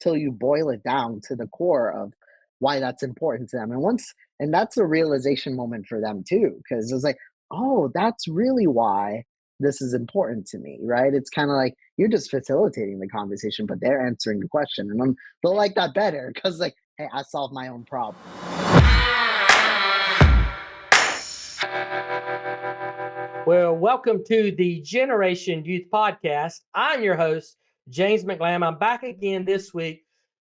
till you boil it down to the core of why that's important to them. And that's a realization moment for them too, because it's like, oh, that's really why this is important to me, right? It's kind of like you're just facilitating the conversation, but they're answering the question. And they'll like that better because, like, hey, I solved my own problem. Well, welcome to the Generation Youth Podcast. I'm your host, James McLamb. I'm back again this week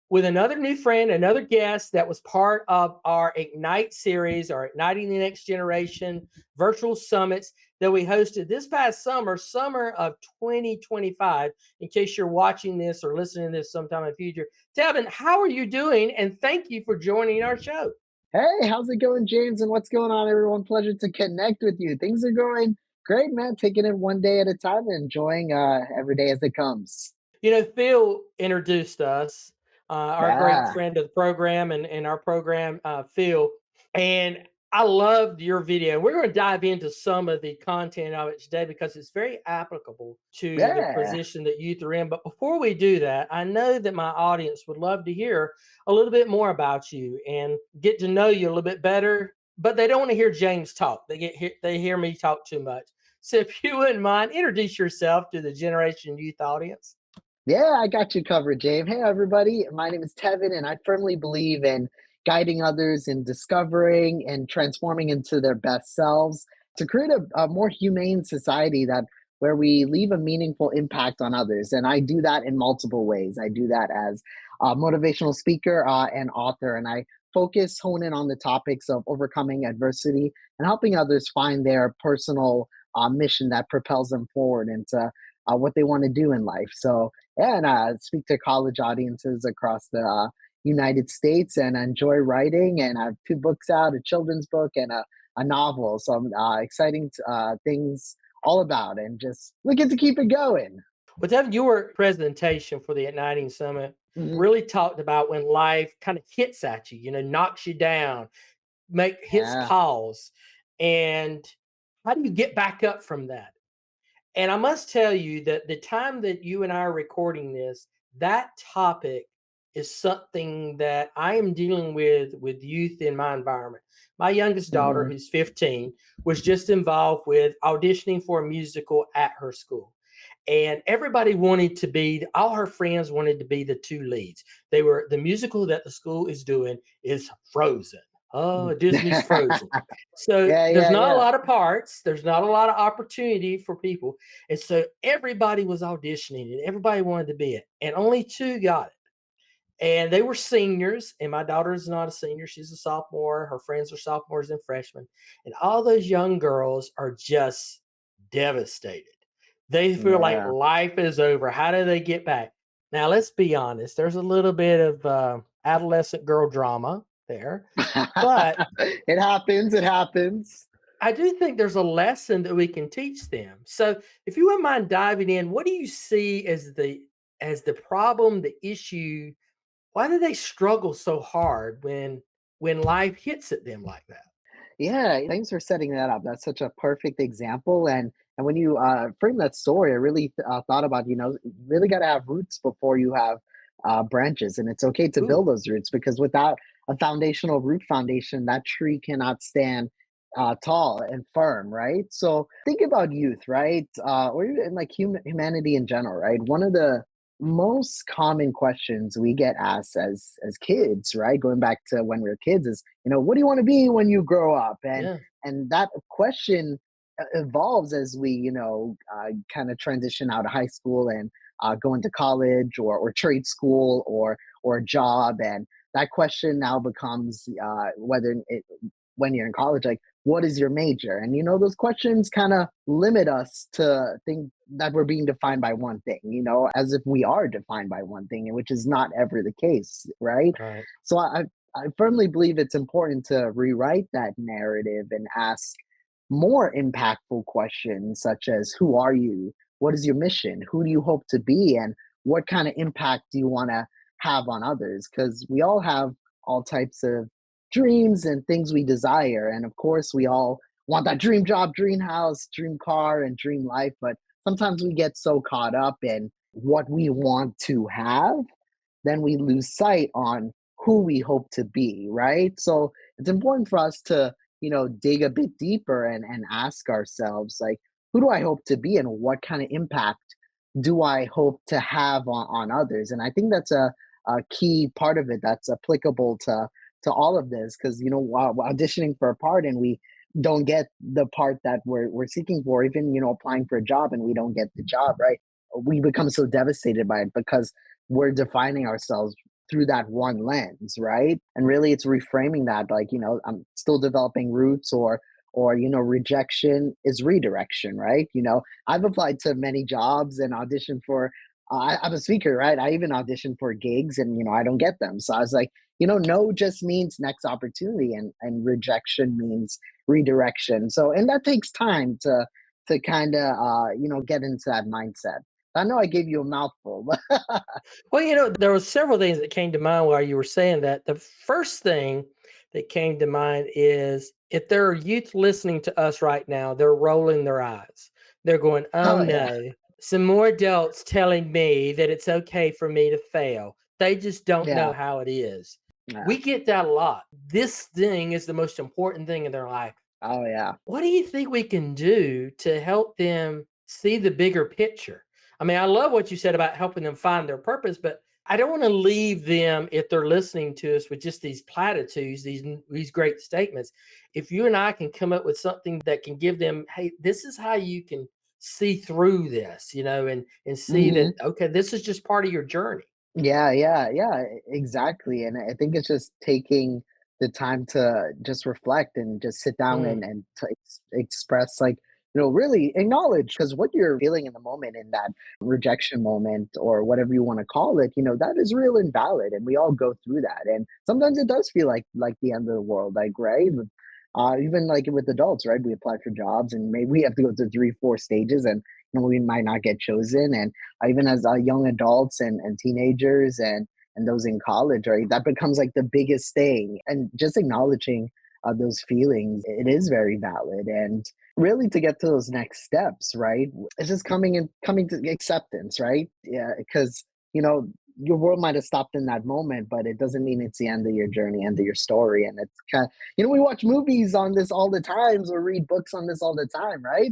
with another new friend, another guest that was part of our Ignite series, our Igniting the Next Generation virtual summits that we hosted this past summer of 2025. In case you're watching this or listening to this sometime in the future, Tevin, how are you doing? And thank you for joining our show. Hey, how's it going, James? And what's going on, everyone? Pleasure to connect with you. Things are going great, man. Taking it one day at a time and enjoying every day as it comes. You know, Phil introduced us, our great Yeah. friend of the program and our program, Phil. And I loved your video. We're going to dive into some of the content of it today because it's very applicable to the Yeah. position that youth are in. But before we do that, I know that my audience would love to hear a little bit more about you and get to know you a little bit better. But they don't want to hear James talk. They hear me talk too much. So if you wouldn't mind, introduce yourself to the Generation Youth audience. Yeah, I got you covered, James. Hey, everybody. My name is Tevin, and I firmly believe in guiding others in discovering and transforming into their best selves to create a more humane society that where we leave a meaningful impact on others. And I do that in multiple ways. I do that as a motivational speaker and author, and I hone in on the topics of overcoming adversity and helping others find their personal mission that propels them forward into what they want to do in life. So yeah, and speak to college audiences across the United States and enjoy writing. And I have two books out, a children's book and a novel. So I'm exciting things all about and just looking to keep it going. Well, Devin, your presentation for the Igniting Summit Mhm. really talked about when life kind of hits at you, knocks you down, hits Yeah. pause, and how do you get back up from that? And I must tell you that the time that you and I are recording this, that topic is something that I am dealing with youth in my environment. My youngest daughter, Hmm. who's 15, was just involved with auditioning for a musical at her school. And everybody wanted to be, all her friends wanted to be the two leads. The musical that the school is doing is Frozen. Oh, Disney's Frozen. So Yeah, there's yeah, not a yeah. lot of parts. There's not a lot of opportunity for people. And so everybody was auditioning and everybody wanted to be it. And only two got it. And they were seniors. And my daughter is not a senior. She's a sophomore. Her friends are sophomores and freshmen. And all those young girls are just devastated. They feel like Yeah. life is over. How do they get back? Now, let's be honest. There's a little bit of adolescent girl drama there. But It happens. It happens. I do think there's a lesson that we can teach them. So if you wouldn't mind diving in, what do you see as the problem, the issue? Why do they struggle so hard when life hits at them like that? Yeah, thanks for setting that up. That's such a perfect example. And when you frame that story, I really thought about, you really got to have roots before you have branches, and it's okay to Ooh, build those roots because without a foundational root foundation, that tree cannot stand tall and firm, right? So think about youth, right? Or even like humanity in general, right? One of the most common questions we get asked as kids, right, going back to when we were kids, is what do you want to be when you grow up? yeah. And that question evolves as we kind of transition out of high school and go into college or trade school or a job. And that question now becomes when you're in college, like, what is your major? And those questions kind of limit us to think that we're being defined by one thing, as if we are defined by one thing, which is not ever the case, right? Right. So I firmly believe it's important to rewrite that narrative and ask more impactful questions, such as who are you? What is your mission? Who do you hope to be? And what kind of impact do you want to have on others? Because we all have all types of dreams and things we desire. And of course, we all want that dream job, dream house, dream car, and dream life. But sometimes we get so caught up in what we want to have then we lose sight on who we hope to be, right? So it's important for us to, dig a bit deeper and ask ourselves, like, who do I hope to be and what kind of impact do I hope to have on others? And I think that's a key part of it that's applicable to all of this because while auditioning for a part and we don't get the part that we're seeking for, even applying for a job and we don't get the job, right? We become so devastated by it because we're defining ourselves through that one lens, right? And really it's reframing that, like, I'm still developing roots, or rejection is redirection, right? I've applied to many jobs and auditioned for I'm a speaker, right? I even auditioned for gigs and I don't get them. So I was like, no just means next opportunity, and rejection means redirection. So, and that takes time to kind of get into that mindset. I know I gave you a mouthful, but Well, there were several things that came to mind while you were saying that. The first thing that came to mind is if there are youth listening to us right now, they're rolling their eyes. They're going, oh oh yeah, no, some more adults telling me that it's okay for me to fail. They just don't know yeah, how it is. yeah. We get that a lot. This thing is the most important thing in their life. Oh yeah. What do you think we can do to help them see the bigger picture? I mean, I love what you said about helping them find their purpose, but I don't want to leave them if they're listening to us with just these platitudes, these great statements. If you and I can come up with something that can give them, hey, this is how you can see through this, and see that Mhm. okay, this is just part of your journey. Yeah, yeah, yeah, exactly. And I think it's just taking the time to just reflect and just sit down Mm, and to express, like, really acknowledge because what you're feeling in the moment, in that rejection moment or whatever you want to call it, that is real and valid. And we all go through that. And sometimes it does feel like the end of the world, like, right? Even like with adults, right? We apply for jobs and maybe we have to go through 3, 4 stages and we might not get chosen. And even as young adults and teenagers and those in college, right? That becomes like the biggest thing. And just acknowledging those feelings, it is very valid. And really to get to those next steps, right? It's just coming to acceptance, right? Yeah, because your world might have stopped in that moment, but it doesn't mean it's the end of your journey, end of your story. And it's kind of, we watch movies on this all the time or read books on this all the time, right?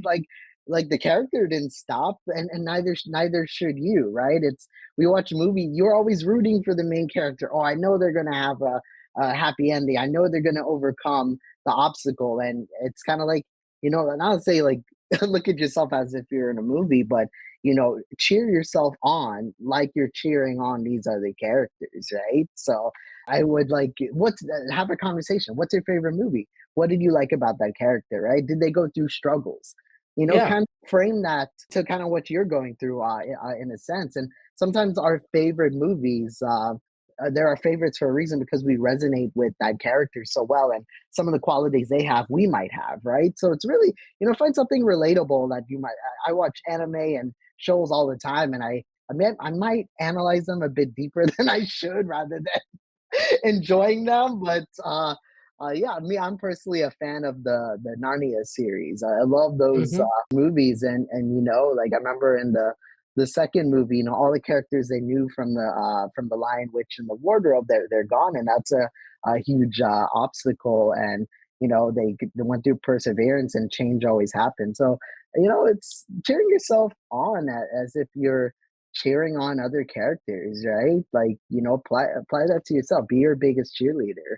Like the character didn't stop, and neither should you, right? It's We watch a movie, you're always rooting for the main character. Oh, I know they're gonna have a happy ending, I know they're gonna overcome the obstacle. And it's kind of like, and I'll say, like, look at yourself as if you're in a movie, but cheer yourself on like you're cheering on these other characters, right? So I would like, have a conversation. What's your favorite movie? What did you like about that character, right? Did they go through struggles? yeah. Kind of frame that to kind of what you're going through, in a sense. And sometimes our favorite movies, they're our favorites for a reason because we resonate with that character so well, and some of the qualities they have, we might have, right? So it's really, find something relatable that you might. I watch anime and shows all the time, and I might analyze them a bit deeper than I should rather than enjoying them. But yeah, I'm personally a fan of the Narnia series. I love those Hmm. movies, and like I remember in the second movie, all the characters they knew from the Lion, Witch, and the Wardrobe, they're gone, and that's a huge obstacle. And they went through perseverance, and change always happens. So it's cheering yourself on as if you're cheering on other characters, right? Like, apply that to yourself. Be your biggest cheerleader.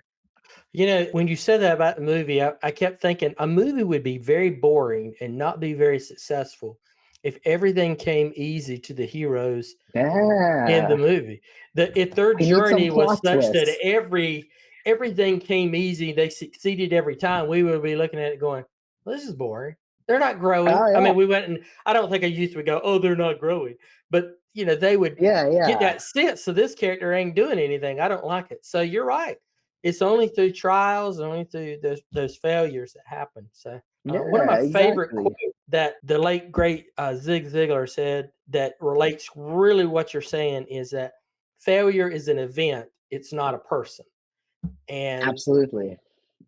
When you said that about the movie, I kept thinking a movie would be very boring and not be very successful if everything came easy to the heroes in the Yeah. movie. If their We need some journey was plot such that twists. everything came easy, they succeeded every time, we would be looking at it going, well, this is boring. They're not growing. Oh I yeah. mean, we went and I don't think a youth would go, oh, they're not growing. But they would Yeah, get yeah. that sense. So this character ain't doing anything. I don't like it. So you're right. It's only through trials, only through those failures that happen. So one of my Yeah, favorite exactly. quotes that the late great Zig Ziglar said that relates really what you're saying is that failure is an event, it's not a person. And Absolutely.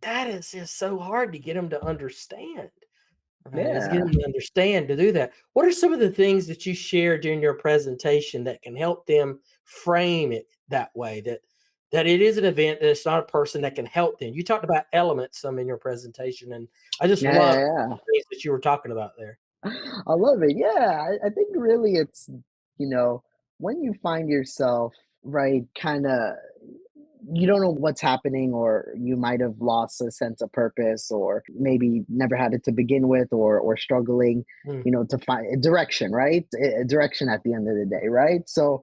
that is just so hard to get them to understand. Is Yeah. getting them to understand to do that. What are some of the things that you shared during your presentation that can help them frame it that way, that it is an event, that it's not a person that can help them. You talked about elements some in your presentation, and I just Yeah, love yeah, the things that you were talking about there. yeah. I love it. Yeah, I think really it's, you know, when you find yourself, right, kind of you don't know what's happening, or you might have lost a sense of purpose, or maybe never had it to begin with, or struggling, Mm, to find a direction, right? A direction at the end of the day, right? So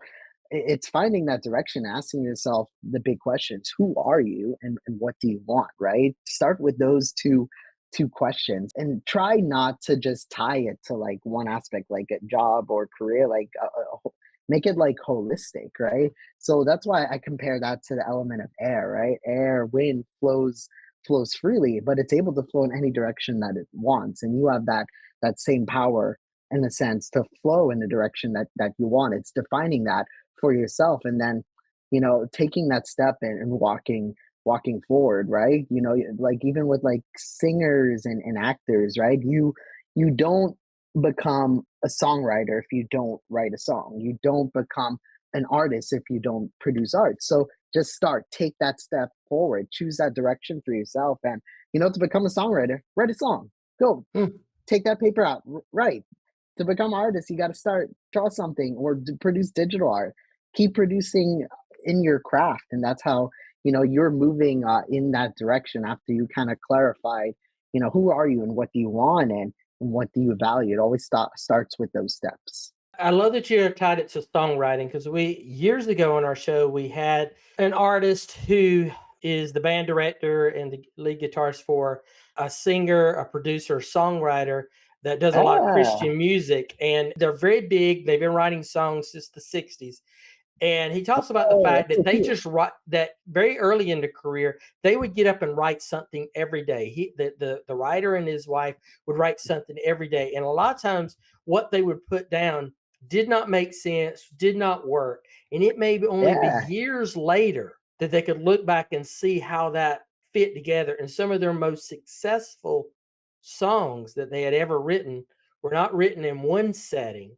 it's finding that direction, asking yourself the big questions: who are you, and what do you want, right? Start with those two questions, and try not to just tie it to like one aspect, like a job or career, like make it like holistic, right? So that's why I compare that to the element of air, right? Air, wind flows freely, but it's able to flow in any direction that it wants, and you have that same power in a sense to flow in the direction that you want. It's defining that for yourself, and then taking that step and walking forward, right? Like even with like singers and actors, right? You don't become a songwriter if you don't write a song. You don't become an artist if you don't produce art. So just start, take that step forward, choose that direction for yourself. And to become a songwriter, write a song. Go mm. take that paper out, write. To become an artist, you got to start, draw something, or produce digital art. Keep producing in your craft, and that's how you're moving in that direction after you kind of clarified, who are you and what do you want, and what do you value. It always starts with those steps. I love that you tied it to songwriting, because we years ago on our show we had an artist who is the band director and the lead guitarist for a singer, a producer, songwriter that does a lot of Ah, Christian music, and they're very big. They've been writing songs since the 60s. And he talks about the oh, fact that's that so they cool. just write that very early in their career, they would get up and write something every day. The writer and his wife would write something every day. And a lot of times what they would put down did not make sense, did not work. And it may only be Yeah, years later that they could look back and see how that fit together. And some of their most successful songs that they had ever written were not written in one setting,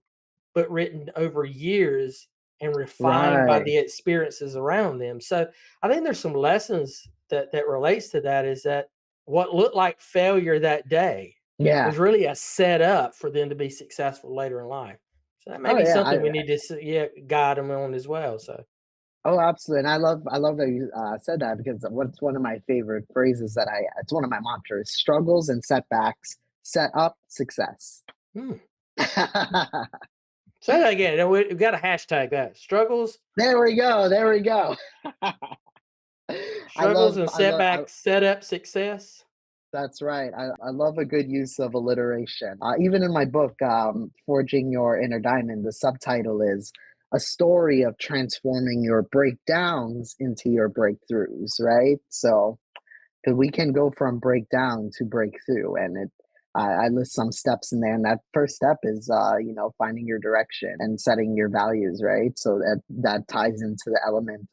but written over years and refined by right. the experiences around them. So I think there's some lessons that relates to that, is that what looked like failure that day Yeah. was really a setup for them to be successful later in life. So that may Oh be yeah. something we need to yeah, guide them on as well. So Oh, absolutely. And I love that you said that, because what's one of my favorite phrases it's one of my mantras: struggles and setbacks set up success. hmm. Say that again. And we've got to hashtag that: struggles, There we go. There we go. I struggles love, and I love, setbacks, set up success. that's right. I love a good use of alliteration. Even in my book, Forging Your Inner Diamond, the subtitle is "A Story of Transforming Your Breakdowns into Your Breakthroughs," right? So, because we can go from breakdown to breakthrough, and I list some steps in there, and that first step is finding your direction and setting your values, right? So that ties into the element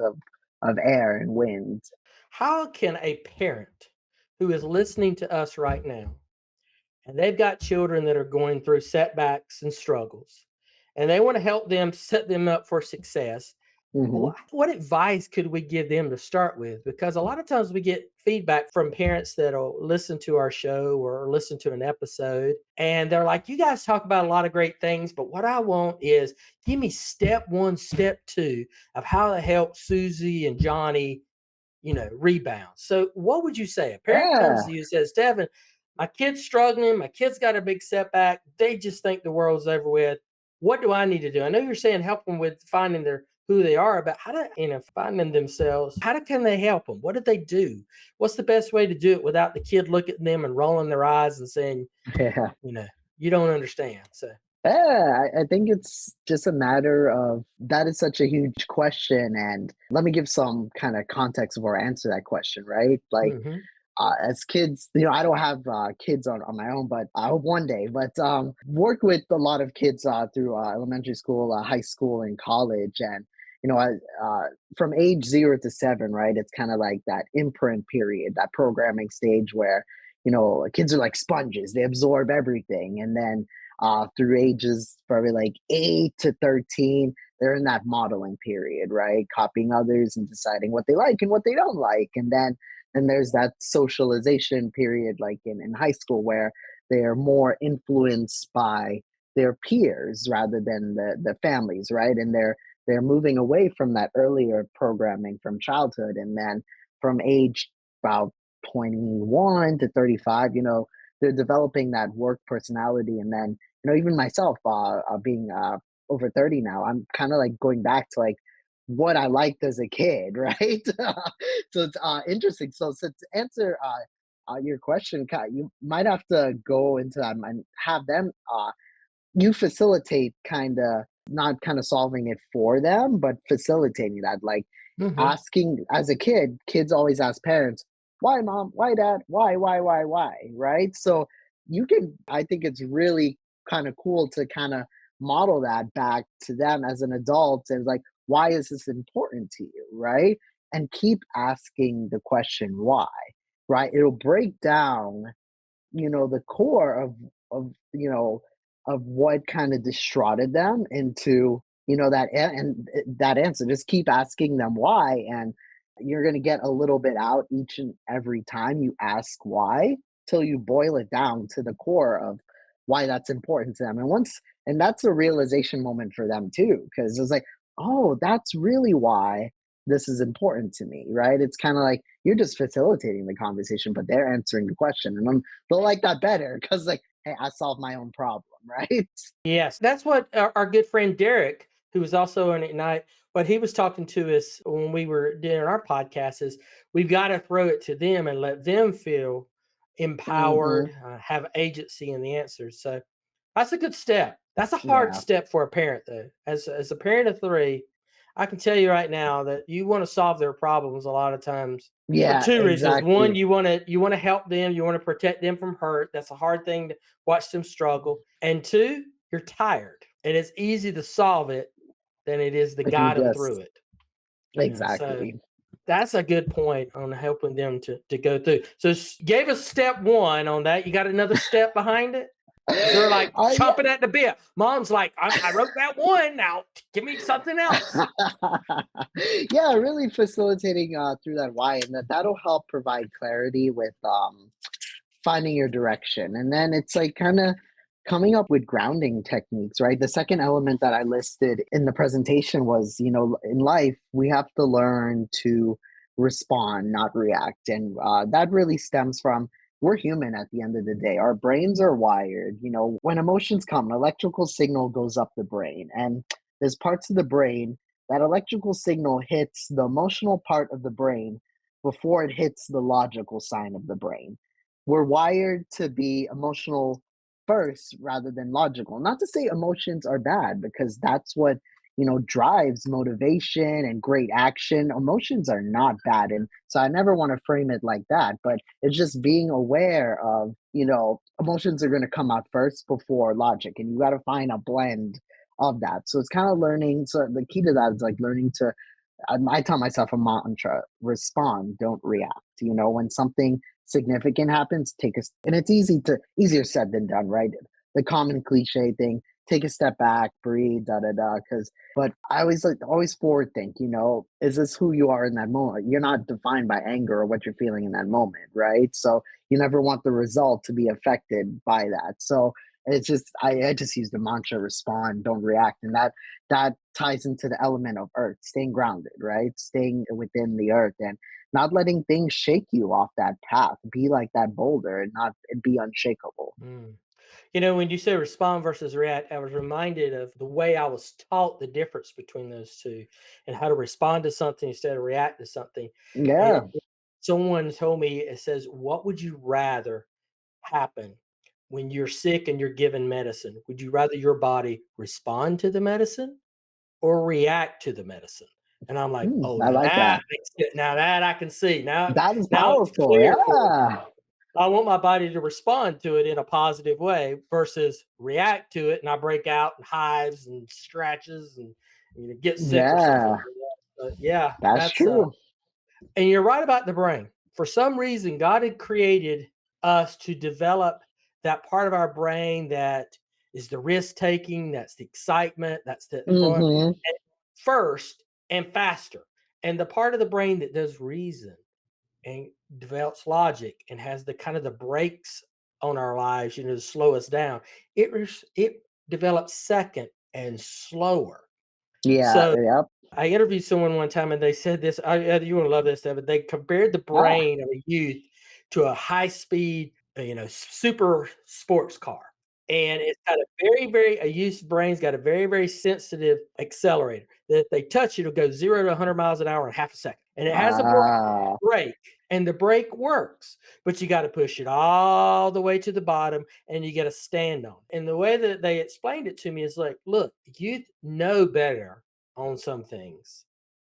of air and wind. How can a parent who is listening to us right now, and they've got children that are going through setbacks and struggles, and they want to help them set them up for success, Hmm. what advice could we give them to start with? Because a lot of times we get feedback from parents that'll listen to our show or listen to an episode, and they're like, you guys talk about a lot of great things, but what I want is, give me step one, step two of how to help Susie and Johnny, rebound. So what would you say? A parent comes Yeah. to you and says, Devin, my kid's struggling, my kid's got a big setback, they just think the world's over with. What do I need to do? I know you're saying help them with finding their who they are, but how to, finding themselves, can they help them? What do they do? What's the best way to do it without the kid looking at them and rolling their eyes and saying, Yeah. you know, you don't understand. So Yeah, I think it's just a matter of, that is such a huge question. And let me give some kind of context before I answer that question, right? Like, mhm. as kids, I don't have kids on my own, but I hope one day. But worked with a lot of kids through elementary school, high school, and college, and from age 0 to 7, right? It's kind of like that imprint period, that programming stage where kids are like sponges; they absorb everything, and then through ages probably like 8 to 13. They're in that modeling period, right? Copying others and deciding what they like and what they don't like. And then there's that socialization period, like in high school, where they are more influenced by their peers rather than the families, right? And they're moving away from that earlier programming from childhood. And then from age about 21 to 35, they're developing that work personality. And then, even myself, being over 30 now, I'm kind of like going back to like what I liked as a kid, right? So it's interesting. So to answer your question, you might have to go into that and have them you facilitate kind of not kind of solving it for them, but facilitating that, like Hmm. asking as a kid, kids always ask parents, why mom, why dad, why, right? So I think it's really kind of cool to kind of model that back to them as an adult and like, why is this important to you, right? And keep asking the question why, right? It'll break down the core of what kind of distraughted them into that answer. Just keep asking them why, and you're going to get a little bit out each and every time you ask why, till you boil it down to the core of why that's important to them. And that's a realization moment for them too, because it's like, oh, that's really why this is important to me, right? It's kind of like you're just facilitating the conversation, but they're answering the question. And they'll like that better because, like, hey, I solved my own problem, right? Yes, that's what our good friend Derek, who was also on Ignite, what he was talking to us when we were doing our podcast is we've got to throw it to them and let them feel Hmm. empowered, have agency in the answers. So that's a good step. That's a hard Yeah. step for a parent, though. As a parent of three, I can tell you right now that you want to solve their problems a lot of times for Yeah, two reasons. One, exactly. you want to help them, you want to protect them from hurt. That's a hard thing to watch them struggle. And two, you're tired, and it's easy to solve it than it is to If you guide them just through it. So exactly. that's a good point on helping them to go through. So gave us step one on that. You got another step behind it? Because they're like Yeah. chomping at the bit. Mom's like, I wrote that one. Now give me something else. Yeah, really facilitating through that why, and that'll help provide clarity with finding your direction. And then it's like kind of coming up with grounding techniques, right? The second element that I listed in the presentation was, in life, we have to learn to respond, not react. And that really stems from we're human at the end of the day. Our brains are wired. When emotions come, an electrical signal goes up the brain. And there's parts of the brain that electrical signal hits the emotional part of the brain before it hits the logical side of the brain. We're wired to be emotional first rather than logical. Not to say emotions are bad, because that's what drives motivation and great action. Emotions are not bad, and so I never want to frame it like that, but it's just being aware of emotions are going to come out first before logic, and you got to find a blend of that. So it's kind of learning. So the key to that is like learning to I tell myself a mantra: respond, don't react. When something significant happens, and it's easier said than done, right? The common cliche thing: take a step back, breathe, da da da. But I always forward think. Is this who you are in that moment? You're not defined by anger or what you're feeling in that moment, right? So you never want the result to be affected by that. So it's just I just use the mantra: respond, don't react, and that ties into the element of earth, staying grounded, right? Staying within the earth and not letting things shake you off that path. Be like that boulder and be unshakable. Mm. When you say respond versus react, I was reminded of the way I was taught the difference between those two and how to respond to something instead of react to something. And Yeah. someone told me, it says, what would you rather happen when you're sick and you're given medicine? Would you rather your body respond to the medicine or react to the medicine? And I'm like, oh, I now like that that. now that I can see. That is Now it's powerful. clear for me. Yeah. I want my body to respond to it in a positive way versus react to it and I break out in hives and scratches and get sick or something Yeah. like that. But yeah, That's that's true. and you're right about the brain. For some reason, God had created us to develop that part of our brain that is the risk taking, that's the excitement, that's the fun Mm-hmm. and first and faster. And the part of the brain that does reason and develops logic and has the kind of the brakes on our lives, to slow us down, it develops second and slower. Yeah. So Yep. I interviewed someone one time and they said this. You want to love this, Evan. They compared the Ah. brain of a youth to a high speed, super sports car. And it's got a very, very, a youth's brain's got a very, very sensitive accelerator that if they touch it, it'll go 0 to 100 miles an hour in half a second. And it has a Ah. brake, and the brake works, but you got to push it all the way to the bottom and you got to stand on it. And the way that they explained it to me is like, look, youth know better on some things.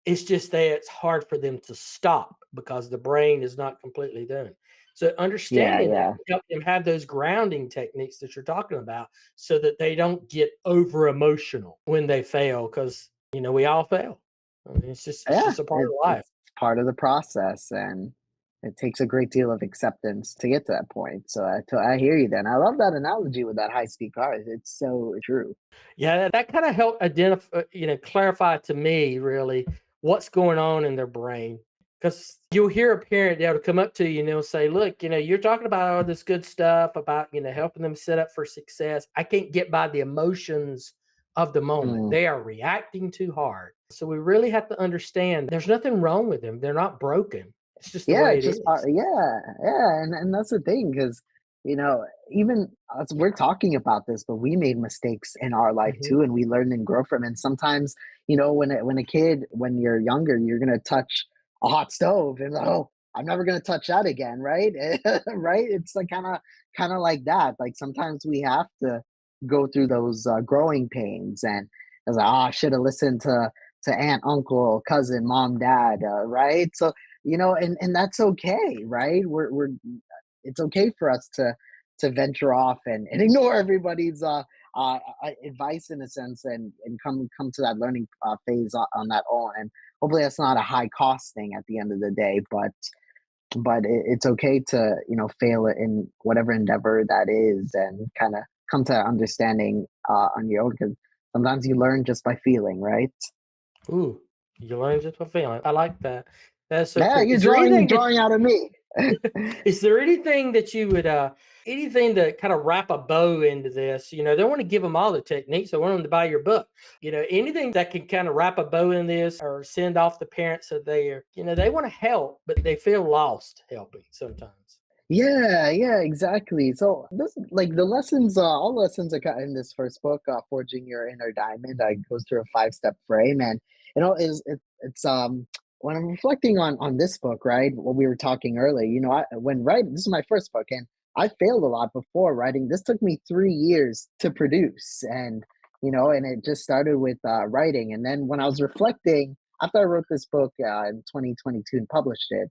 It's just that it's hard for them to stop because the brain is not completely done. So Yeah. understanding that Yeah. can help them have those grounding techniques that you're talking about so that they don't get over emotional when they fail because we all fail. I mean, it's Yeah. just a part of life. It's part of the process, and it takes a great deal of acceptance to get to that point. So I hear you. Then I love that analogy with that high speed car. It's so true. Yeah, that kind of helped identify, clarify to me really what's going on in their brain. Because you'll hear a parent, they'll come up to you and they'll say, look, you're talking about all this good stuff about, helping them set up for success. I can't get by the emotions of the moment. Mm. They are reacting too hard. So we really have to understand there's nothing wrong with them. They're not broken. It's just the Yeah, way it's it just part. is. Yeah, yeah, and that's the thing because even us, we're talking about this, but we made mistakes in our life Mhm. too, and we learn and grow from it. And sometimes, when a kid, when you're younger, you're gonna touch a hot stove, and oh, I'm never gonna touch that again, right? Right? It's like kind of like that. Like sometimes we have to go through those growing pains, and it's like, oh, I should have listened to aunt, uncle, cousin, mom, dad, right? So and that's okay, right? We're it's okay for us to venture off and ignore everybody's advice in a sense, and come to that learning phase on that own. And hopefully that's not a high cost thing at the end of the day, but it's okay to fail in whatever endeavor that is, and kind of come to understanding on your own, because sometimes you learn just by feeling, right? Ooh, you learn just by failing. I like that. That's so Yeah, cool. you're Is there drawing anything that drawing out of me. Is there anything that you would, anything to kind of wrap a bow into this? They want to give them all the techniques. I want them to buy your book. Anything that can kind of wrap a bow in this or send off the parents so they are, they want to help, but they feel lost helping sometimes. Yeah, yeah, exactly. So this like the lessons, all lessons are in this first book, Forging Your Inner Diamond. I goes through a 5-step frame, and it's when I'm reflecting on this book, right? What we were talking earlier, when writing, this is my first book, and I failed a lot before writing. This took me 3 years to produce, and it just started with writing, and then when I was reflecting after I wrote this book in 2022 and published it.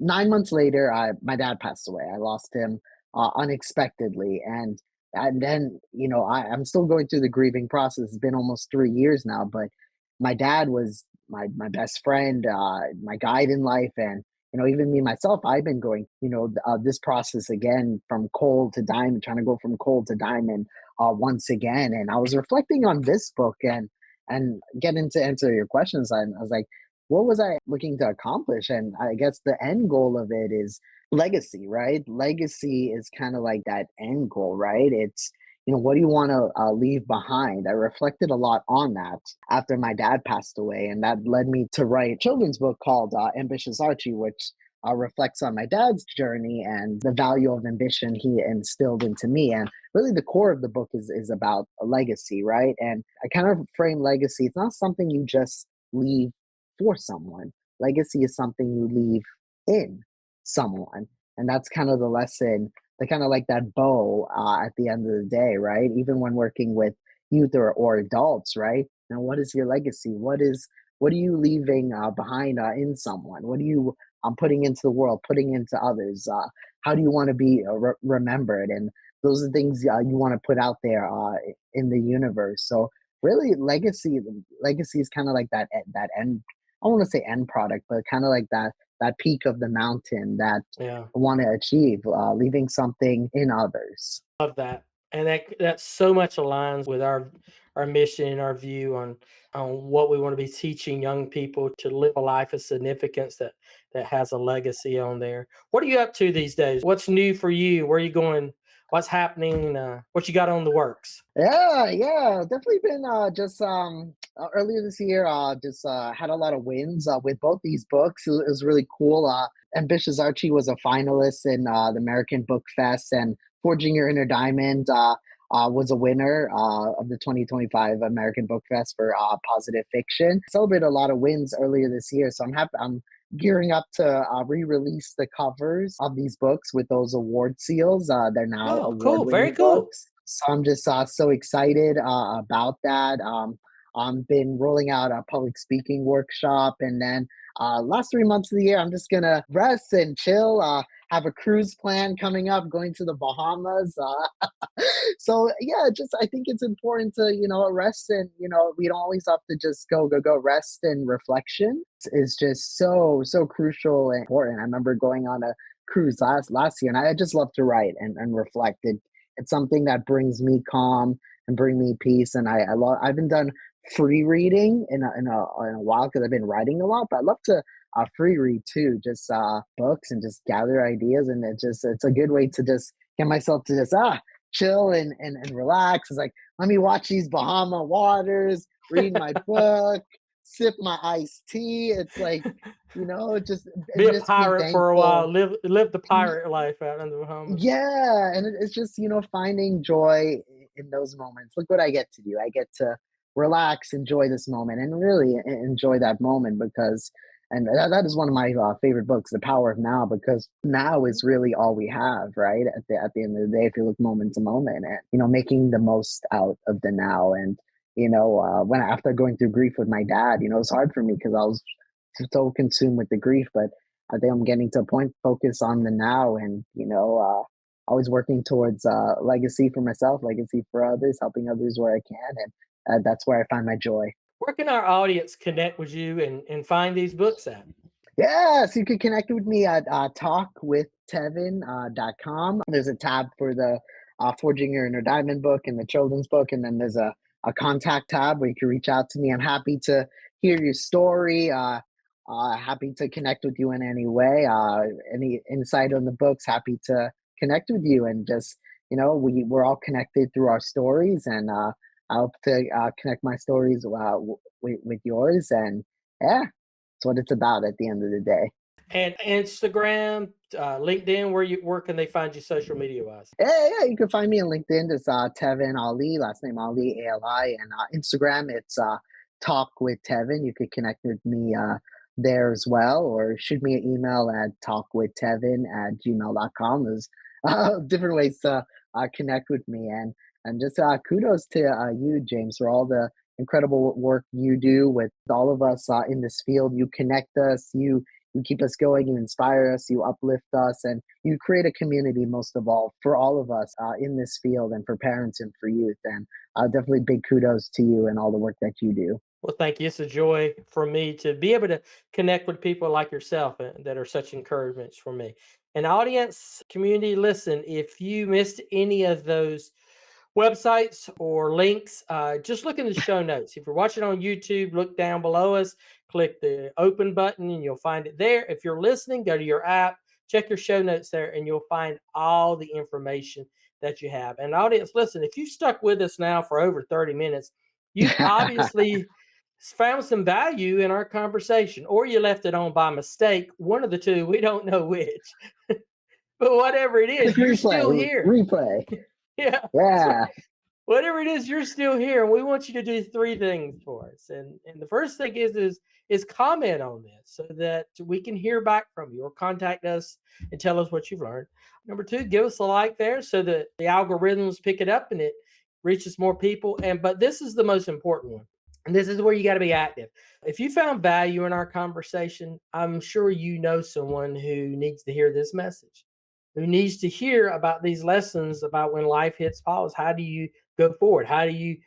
9 months later, my dad passed away. I lost him unexpectedly, and then I'm still going through the grieving process. It's been almost 3 years now, but my dad was my best friend, my guide in life, and even me myself, I've been going this process again from coal to diamond, trying to go from coal to diamond once again. And I was reflecting on this book and getting to answer your questions. I was like, what was I looking to accomplish? And I guess the end goal of it is legacy, right? Legacy is kind of like that end goal, right? It's, what do you want to leave behind? I reflected a lot on that after my dad passed away. And that led me to write a children's book called Ambitious Archie, which reflects on my dad's journey and the value of ambition he instilled into me. And really, the core of the book is about a legacy, right? And I kind of frame legacy. It's not something you just leave for someone. Legacy is something you leave in someone. And that's kind of the lesson, the kind of like that bow at the end of the day, right? Even when working with youth or adults, right? Now, what is your legacy? What are you leaving behind in someone? What are you putting into the world, putting into others? How do you want to be remembered? And those are things you want to put out there in the universe. So really, legacy is kind of like that end. I want to say end product, but kind of like that peak of the mountain that Yeah. I want to achieve, leaving something in others. Love that. And that so much aligns with our mission and our view on what we want to be teaching young people to live a life of significance that has a legacy on there. What are you up to these days? What's new for you? Where are you going? What's happening? What you got on the works? Yeah, definitely been just earlier this year. Just had a lot of wins with both these books. It was really cool. Ambitious Archie was a finalist in the American Book Fest, and Forging Your Inner Diamond was a winner of the 2025 American Book Fest for positive fiction. Celebrated a lot of wins earlier this year, so I'm happy. I'm gearing up to re-release the covers of these books with those award seals. They're now Oh, cool. Very award-winning cool. books, so I'm just so excited about that. I've been rolling out a public speaking workshop, and then last 3 months of the year, I'm just gonna rest and chill. Have a cruise plan coming up, going to the Bahamas. So yeah, just I think it's important to rest, and we don't always have to just go. Rest and reflection is just so crucial and important. I remember going on a cruise last year, and I just love to write and reflect. It's something that brings me calm and bring me peace, and I love. I haven't done free reading in a while because I've been writing a lot, but I love to free read too, just books and just gather ideas, and it's a good way to just get myself to just chill and relax. It's like, let me watch these Bahama waters, read my book, sip my iced tea. It's like, just Be and a just be pirate for a while. thankful. Live the pirate life out in the Bahamas. Yeah, and it's just, finding joy in those moments. Look what I get to do. I get to relax, enjoy this moment, and really enjoy that moment because, and that is one of my favorite books, The Power of Now, because now is really all we have, right? At the end of the day, if you look moment to moment, and making the most out of the now, and when after going through grief with my dad, it's hard for me because I was so consumed with the grief, but I think I'm getting to a point focus on the now, and always working towards legacy for myself, legacy for others, helping others where I can, and that's where I find my joy. Where can our audience connect with you and find these books at? Yeah, so you can connect with me at talkwithtevin.com. There's a tab for the Forging Your Inner Diamond book and the children's book, and then there's a contact tab where you can reach out to me. I'm happy to hear your story. Happy to connect with you in any way. Any insight on the books, happy to connect with you. And just, we're all connected through our stories, and I hope to connect my stories with yours. And yeah, it's what it's about at the end of the day. And Instagram, LinkedIn, where can they find you social media wise? Yeah, you can find me on LinkedIn. It's Tevin Ali, last name Ali, Ali, and Instagram, it's Talk with Tevin. You could connect with me there as well, or shoot me an email at talkwithtevin@gmail.com. There's different ways to connect with me, and just kudos to you, James, for all the incredible work you do with all of us in this field. You connect us, you keep us going, you inspire us, you uplift us, and you create a community, most of all, for all of us in this field, and for parents and for youth. And definitely big kudos to you and all the work that you do. Well, thank you. It's a joy for me to be able to connect with people like yourself that are such encouragements for me. And audience, community, listen, if you missed any of those websites or links, just look in the show notes. If you're watching on YouTube, look down below us, click the open button, and you'll find it there. If you're listening, go to your app, check your show notes there, and you'll find all the information that you have. And audience, listen, if you stuck with us now for over 30 minutes, you've obviously found some value in our conversation, or you left it on by mistake. One of the two, we don't know which. But whatever it Quick is, you're still replay, here. replay. Yeah. So Yeah. whatever it is, you're still here, and we want you to do three things for us. And the first thing is comment on this so that we can hear back from you, or contact us and tell us what you've learned. Number two, give us a like there so that the algorithms pick it up and it reaches more people. But this is the most important one. And this is where you got to be active. If you found value in our conversation, I'm sure you know someone who needs to hear this message, who needs to hear about these lessons about when life hits pause. How do you go forward? How do you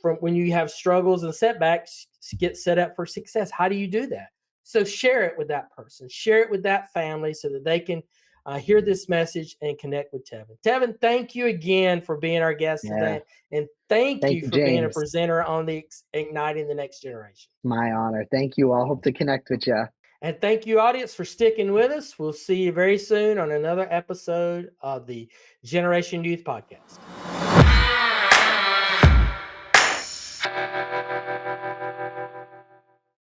from when you have struggles and setbacks get set up for success? How do you do that? So share it with that person, share it with that family so that they can hear this message and connect with Tevin. Tevin, thank you again for being our guest Yeah. today. And thank Thank you you, for being a James. presenter on the Igniting the Next Generation. My honor. Thank you all. Hope to connect with you. And thank you, audience, for sticking with us. We'll see you very soon on another episode of the Generation Youth Podcast.